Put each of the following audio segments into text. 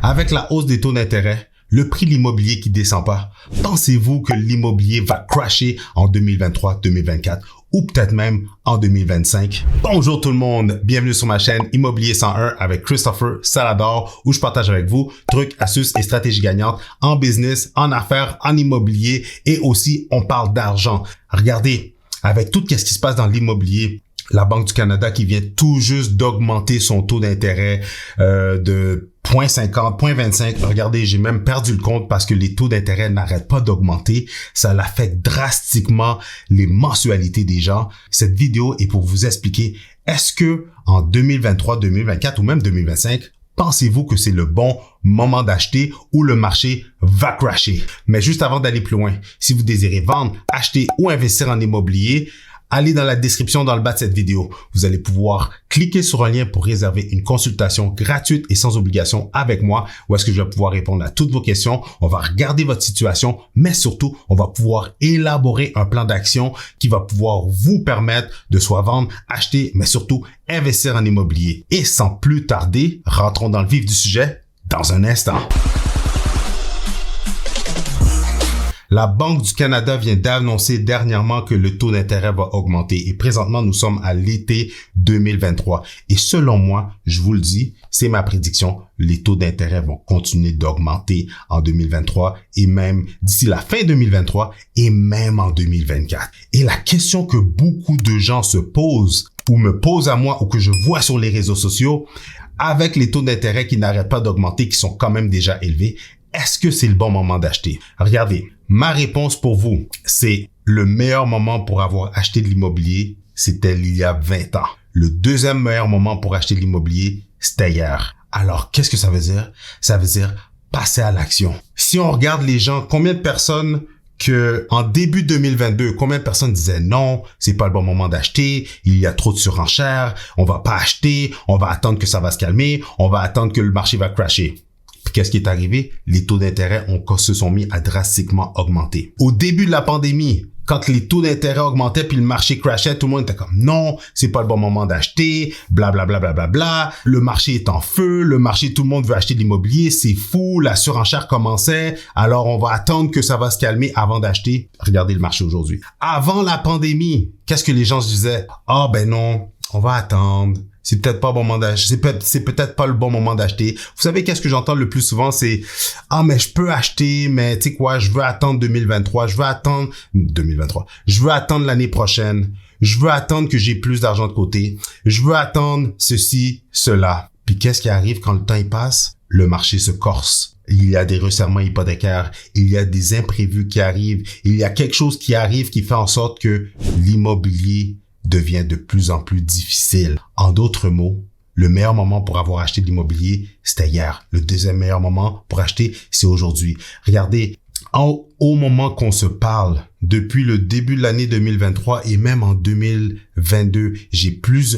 Avec la hausse des taux d'intérêt, le prix de l'immobilier qui descend pas, pensez-vous que l'immobilier va crasher en 2023, 2024 ou peut-être même en 2025? Bonjour tout le monde, bienvenue sur ma chaîne Immobilier 101 avec Christopher Salador où je partage avec vous trucs, astuces et stratégies gagnantes en business, en affaires, en immobilier et aussi on parle d'argent. Regardez, avec tout ce qui se passe dans l'immobilier, la Banque du Canada qui vient tout juste d'augmenter son taux d'intérêt de 0,50, 0,25. Regardez, j'ai même perdu le compte parce que les taux d'intérêt n'arrêtent pas d'augmenter. Ça affecte drastiquement les mensualités des gens. Cette vidéo est pour vous expliquer, est-ce que en 2023, 2024 ou même 2025, pensez-vous que c'est le bon moment d'acheter ou le marché va crasher? Mais juste avant d'aller plus loin, si vous désirez vendre, acheter ou investir en immobilier, allez dans la description dans le bas de cette vidéo. Vous allez pouvoir cliquer sur un lien pour réserver une consultation gratuite et sans obligation avec moi où est-ce que je vais pouvoir répondre à toutes vos questions. On va regarder votre situation, mais surtout, on va pouvoir élaborer un plan d'action qui va pouvoir vous permettre de soit vendre, acheter, mais surtout investir en immobilier. Et sans plus tarder, rentrons dans le vif du sujet dans un instant. La Banque du Canada vient d'annoncer dernièrement que le taux d'intérêt va augmenter et présentement, nous sommes à l'été 2023. Et selon moi, je vous le dis, c'est ma prédiction, les taux d'intérêt vont continuer d'augmenter en 2023 et même d'ici la fin 2023 et même en 2024. Et la question que beaucoup de gens se posent ou me posent à moi ou que je vois sur les réseaux sociaux, avec les taux d'intérêt qui n'arrêtent pas d'augmenter, qui sont quand même déjà élevés, est-ce que c'est le bon moment d'acheter? Regardez, ma réponse pour vous, c'est le meilleur moment pour avoir acheté de l'immobilier, c'était il y a 20 ans. Le deuxième meilleur moment pour acheter de l'immobilier, c'était hier. Alors, qu'est-ce que ça veut dire? Ça veut dire passer à l'action. Si on regarde les gens, combien de personnes que en début 2022, combien de personnes disaient non, c'est pas le bon moment d'acheter, il y a trop de surenchères, on va pas acheter, on va attendre que ça va se calmer, on va attendre que le marché va crasher. Puis qu'est-ce qui est arrivé? Les taux d'intérêt se sont mis à drastiquement augmenter. Au début de la pandémie, quand les taux d'intérêt augmentaient puis le marché crashait, tout le monde était comme non, c'est pas le bon moment d'acheter, bla bla bla bla bla bla. Le marché est en feu, le marché, tout le monde veut acheter de l'immobilier, c'est fou, la surenchère commençait, alors on va attendre que ça va se calmer avant d'acheter. Regardez le marché aujourd'hui. Avant la pandémie, qu'est-ce que les gens se disaient? Ah ben non, on va attendre. C'est peut-être pas bon moment d'acheter. C'est peut-être pas le bon moment d'acheter. Vous savez qu'est-ce que j'entends le plus souvent, c'est mais je peux acheter, mais tu sais quoi, je veux attendre 2023, je veux attendre 2023. Je veux attendre l'année prochaine. Je veux attendre que j'ai plus d'argent de côté. Je veux attendre ceci, cela. Puis qu'est-ce qui arrive quand le temps il passe? Le marché se corse. Il y a des resserrements hypothécaires, il y a des imprévus qui arrivent, il y a quelque chose qui arrive qui fait en sorte que l'immobilier devient de plus en plus difficile. En d'autres mots, le meilleur moment pour avoir acheté de l'immobilier, c'était hier. Le deuxième meilleur moment pour acheter, c'est aujourd'hui. Regardez, au moment qu'on se parle, depuis le début de l'année 2023 et même en 2022,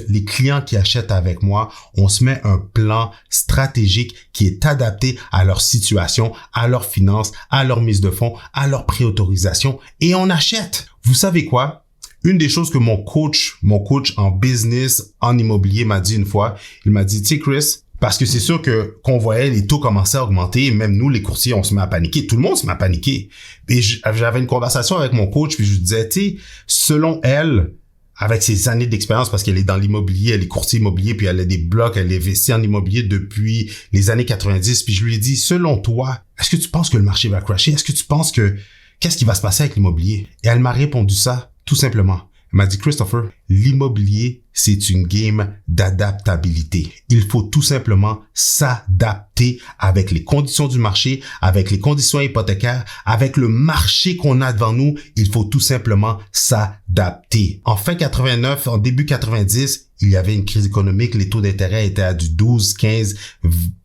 les clients qui achètent avec moi, on se met un plan stratégique qui est adapté à leur situation, à leurs finances, à leur mise de fonds, à leur préautorisation et on achète. Vous savez quoi? Une des choses que mon coach en business, en immobilier m'a dit une fois, il m'a dit, tu sais Chris, parce que c'est sûr que qu'on voyait les taux commencer à augmenter, même nous les courtiers, on se met à paniquer, tout le monde se met à paniquer. Et j'avais une conversation avec mon coach, puis je lui disais, tu sais, selon elle, avec ses années d'expérience, parce qu'elle est dans l'immobilier, elle est courtier immobilier, puis elle a des blocs, elle investit en immobilier depuis les années 90, puis je lui ai dit, selon toi, est-ce que tu penses que le marché va crasher? Est-ce que tu penses que, qu'est-ce qui va se passer avec l'immobilier? Et elle m'a répondu ça. Tout simplement. Elle m'a dit, Christopher, l'immobilier, c'est une game d'adaptabilité. Il faut tout simplement s'adapter avec les conditions du marché, avec les conditions hypothécaires, avec le marché qu'on a devant nous. Il faut tout simplement s'adapter. En fin 89, en début 90, il y avait une crise économique, les taux d'intérêt étaient à du 12, 15,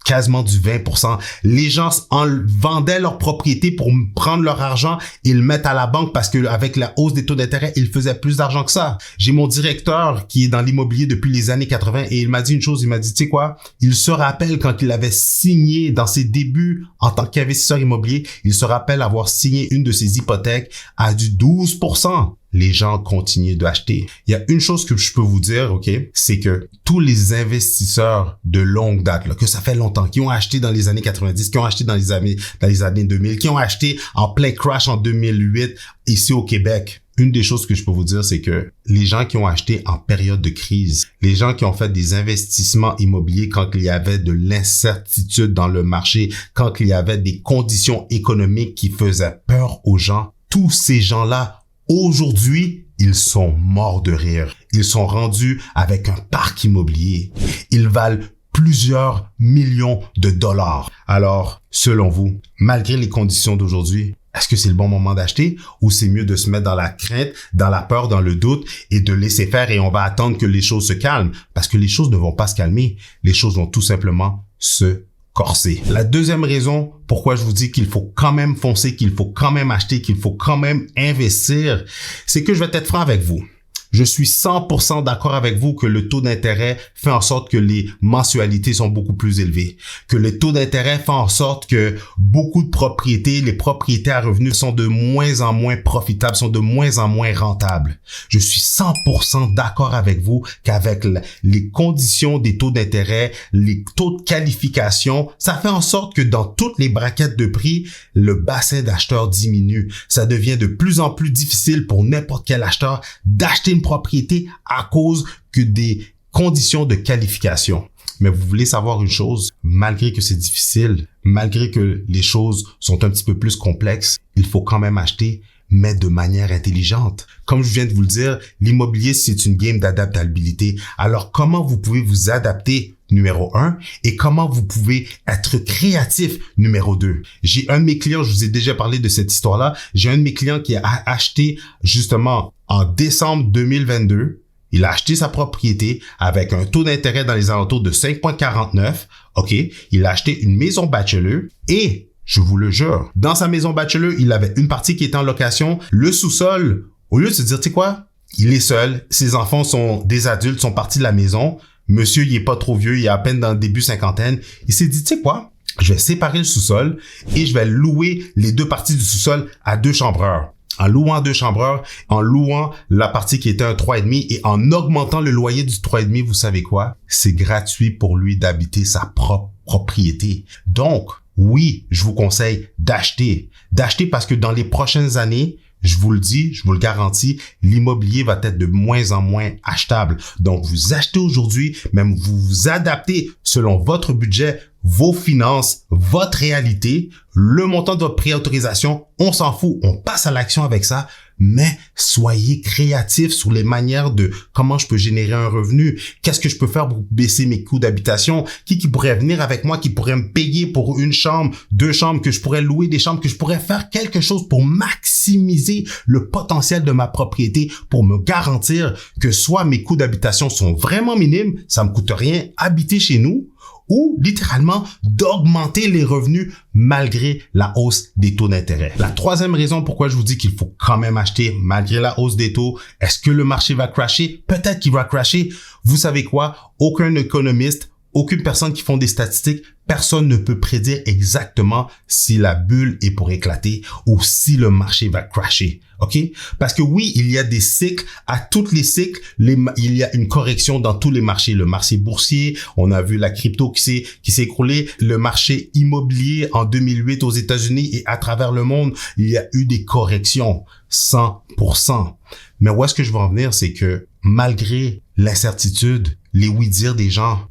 quasiment du 20%. Les gens vendaient leurs propriétés pour prendre leur argent et le mettre à la banque parce que avec la hausse des taux d'intérêt, ils faisaient plus d'argent que ça. J'ai mon directeur qui est dans l'immobilier depuis les années 80 et il m'a dit une chose, il m'a dit, tu sais quoi, il se rappelle quand il avait signé dans ses débuts en tant qu'investisseur immobilier, il se rappelle avoir signé une de ses hypothèques à du 12%. les gens continuent d'acheter. Il y a une chose que je peux vous dire, OK, c'est que tous les investisseurs de longue date, là, que ça fait longtemps, qui ont acheté dans les années 90, qui ont acheté dans les années 2000, qui ont acheté en plein crash en 2008 ici au Québec, une des choses que je peux vous dire, c'est que les gens qui ont acheté en période de crise, les gens qui ont fait des investissements immobiliers quand il y avait de l'incertitude dans le marché, quand il y avait des conditions économiques qui faisaient peur aux gens, tous ces gens-là, aujourd'hui, ils sont morts de rire. Ils sont rendus avec un parc immobilier. Ils valent plusieurs millions de dollars. Alors, selon vous, malgré les conditions d'aujourd'hui, est-ce que c'est le bon moment d'acheter ou c'est mieux de se mettre dans la crainte, dans la peur, dans le doute et de laisser faire et on va attendre que les choses se calment? Parce que les choses ne vont pas se calmer. Les choses vont tout simplement se corser. La deuxième raison pourquoi je vous dis qu'il faut quand même foncer, qu'il faut quand même acheter, qu'il faut quand même investir, c'est que je vais être franc avec vous. Je suis 100% d'accord avec vous que le taux d'intérêt fait en sorte que les mensualités sont beaucoup plus élevées, que le taux d'intérêt fait en sorte que beaucoup de propriétés, les propriétés à revenus sont de moins en moins profitables, sont de moins en moins rentables. Je suis 100% d'accord avec vous qu'avec les conditions des taux d'intérêt, les taux de qualification, ça fait en sorte que dans toutes les braquettes de prix, le bassin d'acheteurs diminue. Ça devient de plus en plus difficile pour n'importe quel acheteur d'acheter une propriété à cause que des conditions de qualification. Mais vous voulez savoir une chose, malgré que c'est difficile, malgré que les choses sont un petit peu plus complexes, il faut quand même acheter, mais de manière intelligente. Comme je viens de vous le dire, l'immobilier, c'est une game d'adaptabilité. Alors, comment vous pouvez vous adapter, numéro 1, et comment vous pouvez être créatif, numéro 2. J'ai un de mes clients, je vous ai déjà parlé de cette histoire-là, j'ai un de mes clients qui a acheté justement en décembre 2022, il a acheté sa propriété avec un taux d'intérêt dans les alentours de 5,49. OK, il a acheté une maison bachelor et je vous le jure, dans sa maison bachelor, il avait une partie qui était en location. Le sous-sol, au lieu de se dire, tu sais quoi, il est seul, ses enfants sont des adultes, sont partis de la maison. Monsieur, il est pas trop vieux, il est à peine dans le début cinquantaine. Il s'est dit, tu sais quoi, je vais séparer le sous-sol et je vais louer les deux parties du sous-sol à 2 chambreurs. En louant 2 chambreurs, en louant la partie qui était un 3,5 et en augmentant le loyer du 3,5, vous savez quoi? C'est gratuit pour lui d'habiter sa propre propriété. Donc, oui, je vous conseille d'acheter. D'acheter parce que dans les prochaines années, je vous le dis, je vous le garantis, l'immobilier va être de moins en moins achetable. Donc, vous achetez aujourd'hui, même vous vous adaptez selon votre budget, vos finances, votre réalité, le montant de votre préautorisation, on s'en fout, on passe à l'action avec ça, mais soyez créatifs sur les manières de comment je peux générer un revenu, qu'est-ce que je peux faire pour baisser mes coûts d'habitation, qui pourrait venir avec moi, qui pourrait me payer pour une chambre, 2 chambres, que je pourrais louer des chambres, que je pourrais faire quelque chose pour maximiser le potentiel de ma propriété, pour me garantir que soit mes coûts d'habitation sont vraiment minimes, ça me coûte rien habiter chez nous, ou littéralement d'augmenter les revenus malgré la hausse des taux d'intérêt. La troisième raison pourquoi je vous dis qu'il faut quand même acheter malgré la hausse des taux, est-ce que le marché va crasher? Peut-être qu'il va crasher. Vous savez quoi? Aucun économiste, aucune personne qui font des statistiques, personne ne peut prédire exactement si la bulle est pour éclater ou si le marché va crasher. OK? Parce que oui, il y a des cycles. À tous les cycles, il y a une correction dans tous les marchés. Le marché boursier, on a vu la crypto qui s'est écroulée. Le marché immobilier en 2008 aux États-Unis et à travers le monde, il y a eu des corrections. 100%. Mais où est-ce que je veux en venir? C'est que malgré l'incertitude, les oui-dire des gens,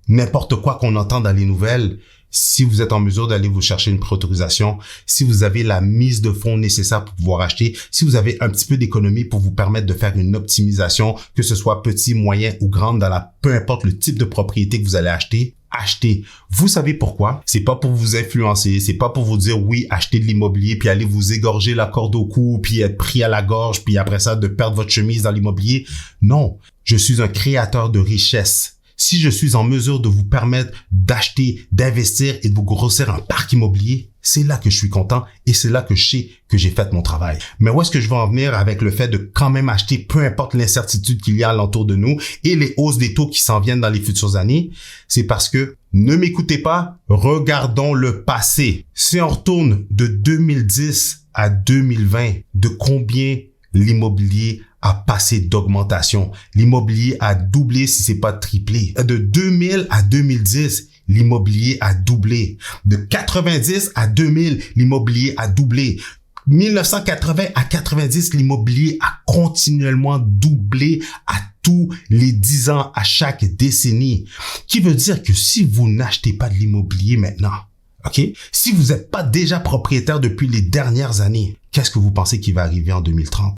n'importe quoi qu'on entend dans les nouvelles, si vous êtes en mesure d'aller vous chercher une préautorisation, si vous avez la mise de fonds nécessaire pour pouvoir acheter, si vous avez un petit peu d'économie pour vous permettre de faire une optimisation, que ce soit petit, moyen ou grande, peu importe le type de propriété que vous allez acheter, achetez. Vous savez pourquoi? C'est pas pour vous influencer, c'est pas pour vous dire oui, achetez de l'immobilier puis aller vous égorger la corde au cou puis être pris à la gorge puis après ça de perdre votre chemise dans l'immobilier. Non, je suis un créateur de richesse. Si je suis en mesure de vous permettre d'acheter, d'investir et de vous grossir un parc immobilier, c'est là que je suis content et c'est là que je sais que j'ai fait mon travail. Mais où est-ce que je veux en venir avec le fait de quand même acheter, peu importe l'incertitude qu'il y a alentour de nous et les hausses des taux qui s'en viennent dans les futures années? C'est parce que, ne m'écoutez pas, regardons le passé. Si on retourne de 2010 à 2020, de combien l'immobilier a passé d'augmentation. L'immobilier a doublé si c'est pas triplé. De 2000 à 2010, l'immobilier a doublé. De 90 à 2000, l'immobilier a doublé. 1980 à 90, l'immobilier a continuellement doublé à tous les 10 ans, à chaque décennie. Qui veut dire que si vous n'achetez pas de l'immobilier maintenant, OK? Si vous n'êtes pas déjà propriétaire depuis les dernières années, qu'est-ce que vous pensez qui va arriver en 2030?